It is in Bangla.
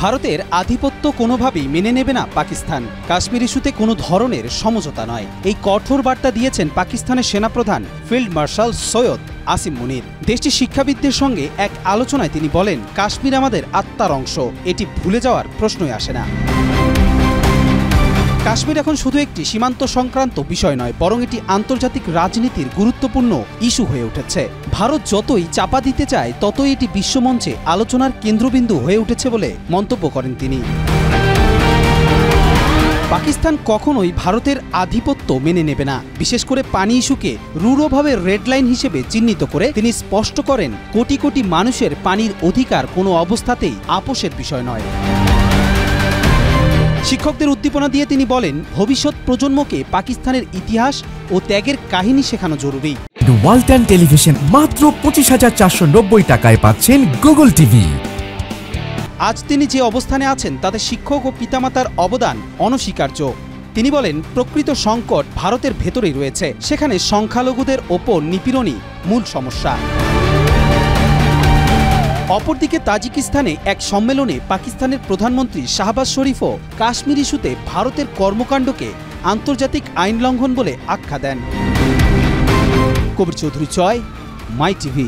ভারতের আধিপত্য কোনোভাবেই মেনে নেবে না পাকিস্তান। কাশ্মীর ইস্যুতে কোনো ধরনের সমঝোতা নয়, এই কঠোর বার্তা দিয়েছেন পাকিস্তানের সেনাপ্রধান ফিল্ড মার্শাল সৈয়দ আসিম মুনির। দেশটির শিক্ষাবিদদের সঙ্গে এক আলোচনায় তিনি বলেন, কাশ্মীর আমাদের আত্মার অংশ, এটি ভুলে যাওয়ার প্রশ্নই আসে না। কাশ্মীর এখন শুধু একটি সীমান্ত সংক্রান্ত বিষয় নয়, বরং এটি আন্তর্জাতিক রাজনীতির গুরুত্বপূর্ণ ইস্যু হয়ে উঠেছে। ভারত যতই চাপা দিতে চায়, ততই এটি বিশ্বমঞ্চে আলোচনার কেন্দ্রবিন্দু হয়ে উঠেছে বলে মন্তব্য করেন তিনি। পাকিস্তান কখনোই ভারতের আধিপত্য মেনে নেবে না, বিশেষ করে পানি ইস্যুকে রূঢ়ভাবে রেড লাইন হিসেবে চিহ্নিত করে তিনি স্পষ্ট করেন, কোটি কোটি মানুষের পানির অধিকার কোনো অবস্থাতেই আপোষের বিষয় নয়। শিক্ষকদের উদ্দীপনা দিয়ে তিনি বলেন, ভবিষ্যৎ প্রজন্মকে পাকিস্তানের ইতিহাস ও ত্যাগের কাহিনী শেখানো জরুরি। ওয়ালটন টেলিভিশন মাত্র 25,490 টাকায় পাচ্ছেন গুগল টিভি। আজ তিনি যে অবস্থানে আছেন তাতে শিক্ষক ও পিতামাতার অবদান অনস্বীকার্য। তিনি বলেন, প্রকৃত সংকট ভারতের ভেতরেই রয়েছে, সেখানে সংখ্যালঘুদের ওপর নিপীড়নই মূল সমস্যা। অপরদিকে তাজিকিস্তানে এক সম্মেলনে পাকিস্তানের প্রধানমন্ত্রী শাহবাজ শরীফও কাশ্মীর ইস্যুতে ভারতের কর্মকাণ্ডকে আন্তর্জাতিক আইন লঙ্ঘন বলে আখ্যা দেন। কবির চৌধুরী, মাই টিভি।